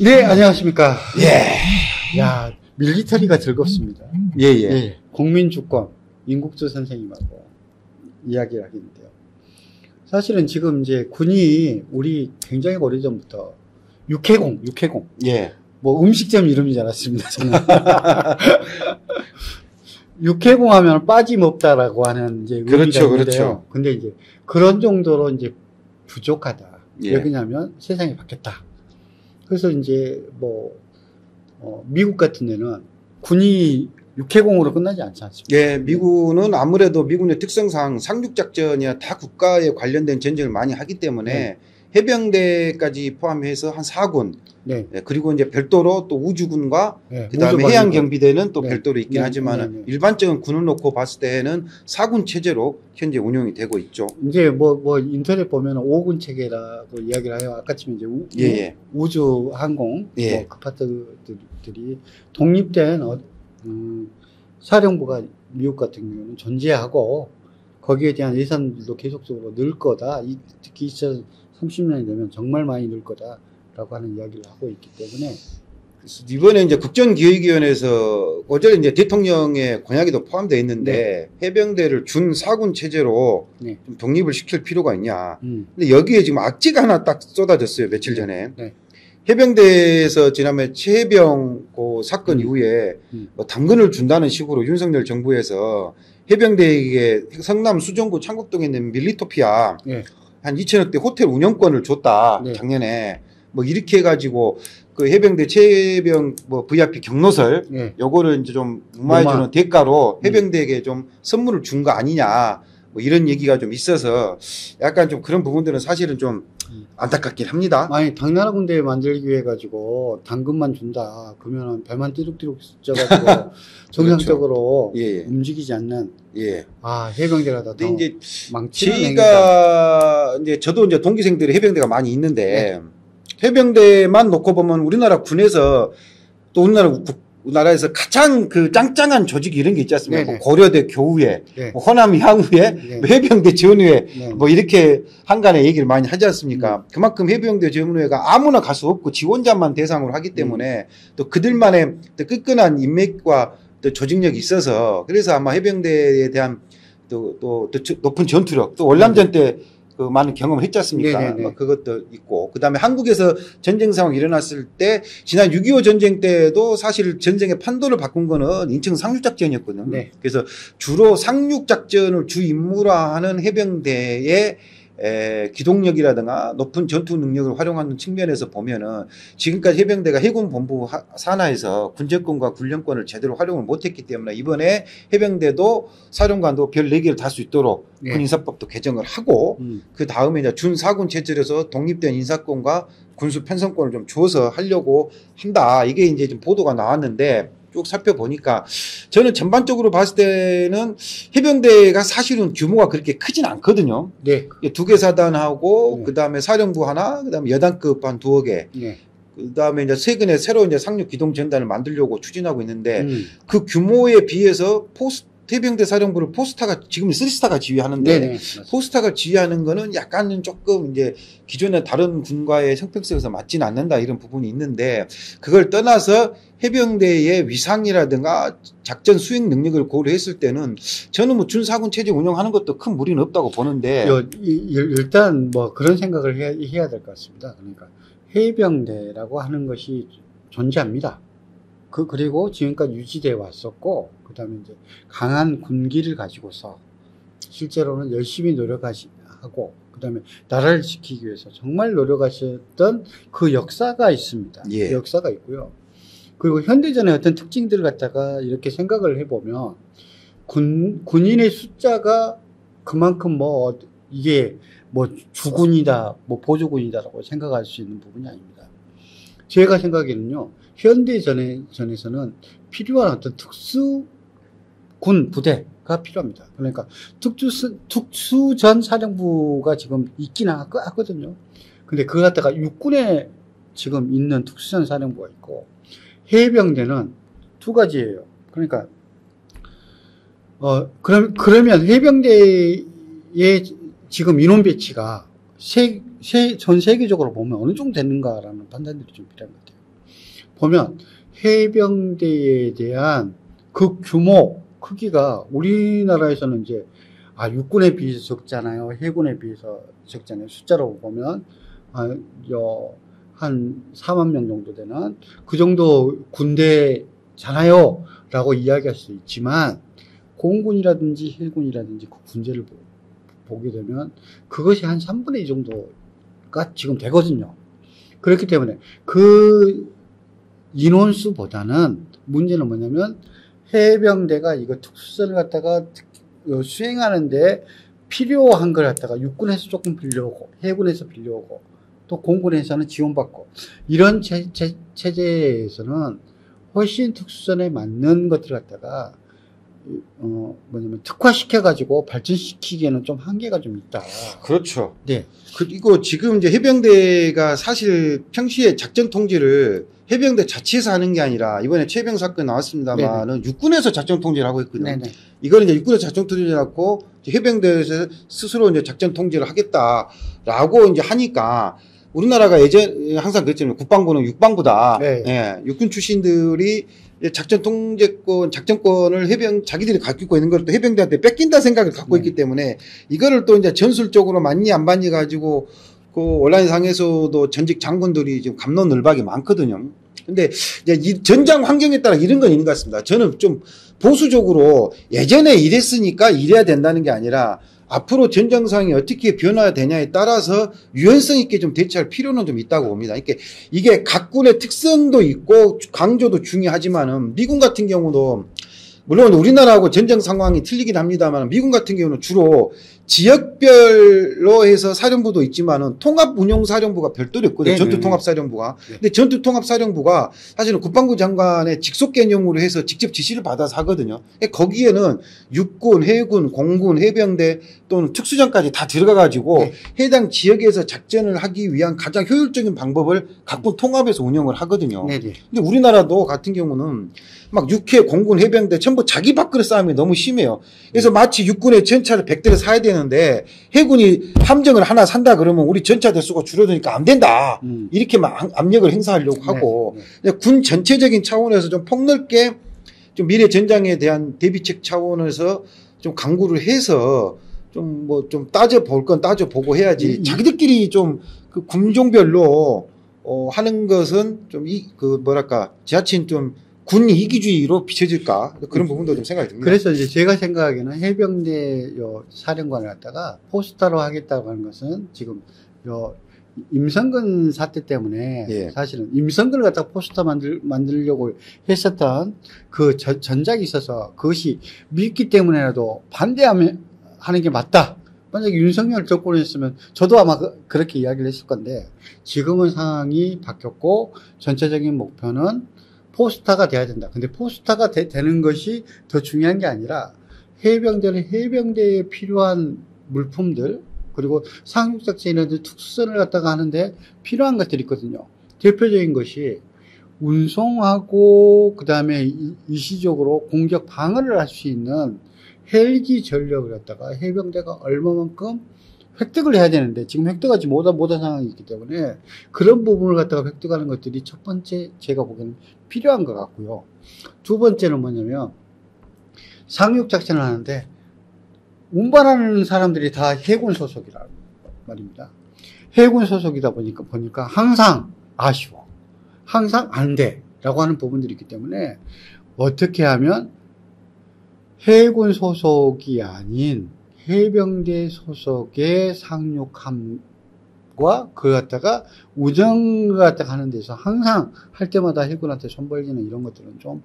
네, 안녕하십니까. 예. 야, 밀리터리가 즐겁습니다. 예, 예. 예, 국민주권, 임국주 선생님하고 이야기를 하겠는데요. 사실은 지금 이제 군이 우리 굉장히 오래전부터 육해공. 예. 뭐 음식점 이름이지 않았습니다, 저는. 육해공 하면 빠짐없다라고 하는 이제 의미가 그렇죠, 있는데요. 그렇죠. 근데 이제 그런 정도로 이제 부족하다. 예. 왜 그러냐면 세상이 바뀌었다. 그래서 이제 미국 같은 데는 군이 육해공으로 끝나지 않지 않습니까? 예, 미군은 아무래도 미군의 특성상 상륙작전이나 다 국가에 관련된 전쟁을 많이 하기 때문에 네. 해병대까지 포함해서 한 4군, 네. 예, 그리고 이제 별도로 또 우주군과 네. 그다음에 해양경비대는 또 네. 별도로 있긴 네. 하지만 네. 네. 일반적인 군을 놓고 봤을 때는 4군 체제로 현재 운영이 되고 있죠. 이제 인터넷 보면 5군 체계라고 이야기를 해요. 아까쯤 이제 예. 우주 항공 예. 그 파트들이 독립된 사령부가 미국 같은 경우는 존재하고 거기에 대한 예산들도 계속적으로 늘 거다. 특히 2030년이 되면 정말 많이 늘 거다라고 하는 이야기를 하고 있기 때문에 이번에 이제 국정기획위원회에서 어제 이제 대통령의 공약에도 포함되어 있는데 해병대를 준 4군 체제로 네. 좀 독립을 시킬 필요가 있냐. 음. 근데 여기에 지금 악재가 하나 딱 쏟아졌어요. 며칠 전에. 네. 해병대에서 지난해 최해병 그 사건 이후에 뭐 당근을 준다는 식으로 윤석열 정부에서 해병대에게 성남 수정구 창곡동에 있는 밀리토피아 네. 한 2천억대 호텔 운영권을 줬다. 네. 작년에. 뭐 이렇게 해가지고 그 해병대 최해병 뭐 VIP 경로설 네. 요거를 이제 좀 무마해주는 대가로 해병대에게 좀 선물을 준 거 아니냐 뭐 이런 얘기가 좀 있어서 약간 좀 그런 부분들은 사실은 좀 안타깝긴 합니다. 아니 당나라 군대 만들기 위해 가지고 당근만 준다. 그러면 배만 띠룩띠룩 쪄가지고 정상적으로 그렇죠. 예. 움직이지 않는 예. 해병대가 더 근데 이제 망치는 행위다. 제가 이제 저도 이제 동기생들이 해병대가 많이 있는데 해병대만 놓고 보면 우리나라 군에서 또 우리나라에서 가장 그 짱짱한 조직이 이런 게 있지 않습니까? 뭐 고려대 교우회, 네. 뭐 호남 향후회, 뭐 해병대 전우회, 뭐 이렇게 한간에 얘기를 많이 하지 않습니까? 그만큼 해병대 전우회가 아무나 갈 수 없고 지원자만 대상으로 하기 때문에 또 그들만의 또 끈끈한 인맥과 또 조직력이 있어서 그래서 아마 해병대에 대한 또 높은 전투력, 또 월남전 때 그 많은 경험을 했지 않습니까? 뭐 그것도 있고. 그 다음에 한국에서 전쟁 상황이 일어났을 때, 지난 6.25 전쟁 때도 사실 전쟁의 판도를 바꾼 거는 인천 상륙작전이었거든요. 네. 그래서 주로 상륙작전을 주 임무화하는 해병대의 기동력이라든가 높은 전투 능력을 활용하는 측면에서 보면은 지금까지 해병대가 해군 본부 산하에서 군제권과 군령권을 제대로 활용을 못했기 때문에 이번에 해병대도 사령관도 별 4개를 달 수 있도록 군인사법도 개정을 하고 그 다음에 이제 준 4군 체제에서 독립된 인사권과 군수 편성권을 좀 주어서 하려고 한다. 이게 이제 좀 보도가 나왔는데 쭉 살펴보니까 저는 전반적으로 봤을 때는 해병대가 사실은 규모가 그렇게 크진 않거든요. 네. 2개 사단하고 그다음에 사령부 하나, 그다음에 여단급 한 2개. 네. 그다음에 이제 최근에 새로 이제 상륙 기동 전단을 만들려고 추진하고 있는데 그 규모에 비해서 해병대 사령부를 포스타가 지금 3스타가 지휘하는데 네네. 포스타가 지휘하는 거는 약간은 조금 이제 기존의 다른 군과의 형평성에서 맞지는 않는다 이런 부분이 있는데 그걸 떠나서 해병대의 위상이라든가 작전 수행 능력을 고려했을 때는 저는 뭐 준사군 체제 운영하는 것도 큰 무리는 없다고 보는데 일단 뭐 그런 생각을 해야 될 것 같습니다. 그러니까 해병대라고 하는 것이 존재합니다. 그리고 지금까지 유지돼 왔었고, 그 다음에 이제 강한 군기를 가지고서 실제로는 열심히 노력하고, 그 다음에 나라를 지키기 위해서 정말 노력하셨던 그 역사가 있습니다. 예. 그 역사가 있고요. 그리고 현대전의 어떤 특징들을 갖다가 이렇게 생각을 해보면, 군인의 숫자가 그만큼 이게 주군이다, 보조군이다라고 생각할 수 있는 부분이 아닙니다. 제가 생각에는요, 현대전에서는 필요한 어떤 특수군 부대가 필요합니다. 그러니까 특수전 사령부가 지금 있긴 하거든요. 근데 그거 갖다가 육군에 지금 있는 특수전 사령부가 있고, 해병대는 2가지예요. 그러니까, 그러면 해병대의 지금 인원 배치가 전 세계적으로 보면 어느 정도 되는가라는 판단들이 좀 필요한 것 같아요. 보면 해병대에 대한 그 규모, 크기가 우리나라에서는 이제 육군에 비해서 적잖아요. 해군에 비해서 적잖아요. 숫자로 보면 한 4만 명 정도 되는 그 정도 군대잖아요. 라고 이야기할 수 있지만 공군이라든지 해군이라든지 그 군대를 보게 되면 그것이 한 3분의 2 정도가 지금 되거든요. 그렇기 때문에 그 인원수보다는 문제는 뭐냐면 해병대가 이거 특수선을 갖다가 수행하는데 필요한 걸 갖다가 육군에서 조금 빌려오고 해군에서 빌려오고 또 공군에서는 지원받고 이런 체제에서는 훨씬 특수선에 맞는 것들을 갖다가 뭐냐면 특화시켜가지고 발전시키기에는 좀 한계가 좀 있다. 그렇죠. 네. 그리고 지금 이제 해병대가 사실 평시에 작전 통제를 해병대 자체에서 하는 게 아니라 이번에 최병 사건 나왔습니다만은 육군에서 작전 통제를 하고 있거든요. 네네. 이거는 이제 육군에서 작전 통제를 하고 해병대에서 스스로 이제 작전 통제를 하겠다라고 이제 하니까 우리나라가 예전 항상 그랬잖아요. 국방부는 육방부다. 네. 예, 육군 출신들이 작전 통제권, 작전권을 자기들이 갖고 있는 걸 또 해병대한테 뺏긴다 생각을 갖고 있기 때문에 이거를 또 이제 전술적으로 맞니 안 맞니 가지고 그 온라인상에서도 전직 장군들이 지금 갑론을박이 많거든요. 근데 이제 이 전장 환경에 따라 이런 건 있는 것 같습니다. 저는 좀 보수적으로 예전에 이랬으니까 이래야 된다는 게 아니라 앞으로 전장 상황이 어떻게 변화되냐에 따라서 유연성 있게 좀 대처할 필요는 좀 있다고 봅니다. 이게 각 군의 특성도 있고 강조도 중요하지만은 미군 같은 경우도 물론 우리나라하고 전쟁 상황이 틀리긴 합니다만 미군 같은 경우는 주로 지역별로 해서 사령부도 있지만은 통합운용사령부가 별도로 있거든요. 전투통합사령부가. 근데 전투통합사령부가 사실은 국방부 장관의 직속 개념으로 해서 직접 지시를 받아서 하거든요. 거기에는 육군, 해군, 공군, 해병대 또는 특수전까지 다 들어가가지고 해당 지역에서 작전을 하기 위한 가장 효율적인 방법을 각군 통합해서 운영을 하거든요. 근데 우리나라도 같은 경우는 막 육해, 공군, 해병대 전부 자기 밖으로 싸움이 너무 심해요. 그래서 마치 육군의 전차를 100대를 사야 되는데 해군이 함정을 하나 산다 그러면 우리 전차 대수가 줄어드니까 안 된다. 이렇게 막 압력을 행사하려고 하고 군 전체적인 차원에서 좀 폭넓게 좀 미래 전장에 대한 대비책 차원에서 좀 강구를 해서 좀 뭐 좀 따져볼 건 따져보고 해야지 자기들끼리 좀 그 군종별로 하는 것은 좀 지하친 좀 군 이기주의로 비춰질까 그런 부분도 좀 생각이 듭니다. 그래서 이제 제가 생각하기에는 해병대 사령관을 갖다가 포스터로 하겠다고 하는 것은 지금 임성근 사태 때문에 사실은 임성근을 갖다가 포스터 만들려고 했었던 그 전작이 있어서 그것이 믿기 때문에라도 반대하는 게 맞다. 만약에 윤석열 정권이었으면 저도 아마 그렇게 이야기를 했을 건데 지금은 상황이 바뀌었고 전체적인 목표는 포스타가 돼야 된다. 근데 포스타가 되는 것이 더 중요한 게 아니라 해병대에 필요한 물품들 그리고 상륙작전이라든지 특수선을 갖다가 하는데 필요한 것들이 있거든요. 대표적인 것이 운송하고 그 다음에 일시적으로 공격 방어를 할 수 있는 헬기 전력을 갖다가 해병대가 얼마만큼 획득을 해야 되는데 지금 획득하지 못한 상황이 있기 때문에 그런 부분을 갖다가 획득하는 것들이 첫 번째 제가 보기에는 필요한 것 같고요. 두 번째는 뭐냐면 상륙작전을 하는데 운반하는 사람들이 다 해군 소속이란 말입니다. 해군 소속이다 보니까 항상 아쉬워. 항상 안 돼. 라고 하는 부분들이 있기 때문에 어떻게 하면 해군 소속이 아닌 해병대 소속의 상륙함과 그걸 갖다가 우정을 갖다가 하는 데서 항상 할 때마다 해군한테 손 벌리는 이런 것들은 좀,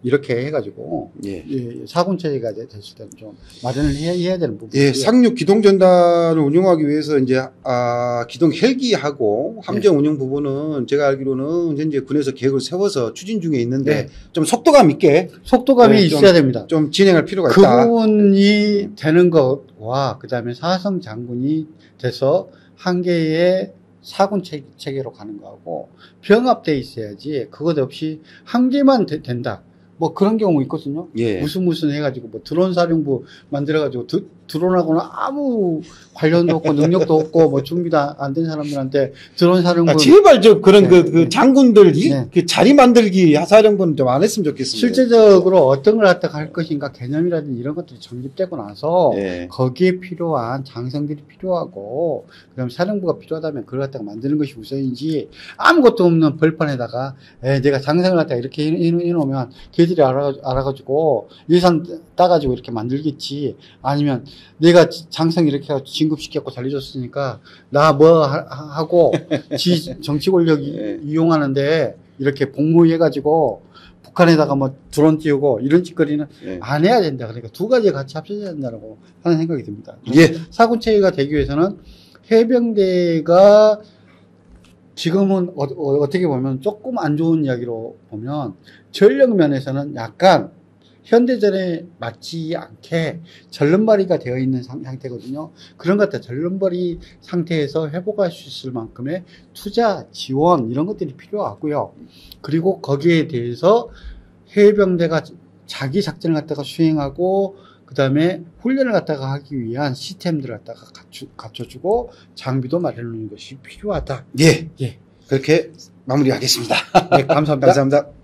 이렇게 해가지고, 사군 체제가 됐을 때는 좀 마련을 해야 되는 부분이에요. 상륙 기동전단을 운용하기 위해서 이제, 기동 헬기하고 함정 운용 부분은 제가 알기로는 현재 군에서 계획을 세워서 추진 중에 있는데 좀 속도감이 있어야 됩니다. 좀 진행할 필요가 있다. 그 부분이 되는 것과 그 다음에 사성 장군이 돼서 한 개의 사군 체계로 가는 거하고 병합돼 있어야지 그것 없이 한 개만 된다. 뭐 그런 경우 있거든요. 무슨 해가지고 뭐 드론 사령부 만들어가지고 드론하고는 아무 관련도 없고 능력도 없고 뭐 준비도 안 된 사람들한테 드론 사령부 제발 그런 네. 그 장군들 네. 그 자리 만들기 사령부는 좀 안 했으면 좋겠습니다. 실제적으로 어떤 걸 갖다가 할 것인가 개념이라든지 이런 것들이 정립되고 나서 예. 거기에 필요한 장성들이 필요하고 그다음에 사령부가 필요하다면 그걸 갖다가 만드는 것이 우선이지 아무것도 없는 벌판에다가 내가 장성을 갖다가 이렇게 해놓으면 걔들이 알아가지고 예산 따가지고 이렇게 만들겠지 아니면 내가 장성 이렇게 해가지고 진급시켜갖고 잘려줬으니까 나 뭐 하고 지 정치 권력 예. 이용하는데 이렇게 복무해가지고 북한에다가 뭐 드론 띄우고 이런 짓거리는 예. 안 해야 된다. 그러니까 두 가지가 같이 합쳐져야 된다고 하는 생각이 듭니다. 예. 사군체계가 되기 위해서는 해병대가 지금은 어떻게 보면 조금 안 좋은 이야기로 보면 전력 면에서는 약간 현대전에 맞지 않게 절름발이가 되어 있는 상태거든요. 그런 것 같아요. 절름발이 상태에서 회복할 수 있을 만큼의 투자, 지원 이런 것들이 필요하고요. 그리고 거기에 대해서 해병대가 자기 작전을 갖다가 수행하고 그 다음에 훈련을 갖다가 하기 위한 시스템들을 갖다가 갖춰주고 장비도 마련하는 것이 필요하다. 예. 예. 그렇게 마무리하겠습니다. 네, 감사합니다. 감사합니다.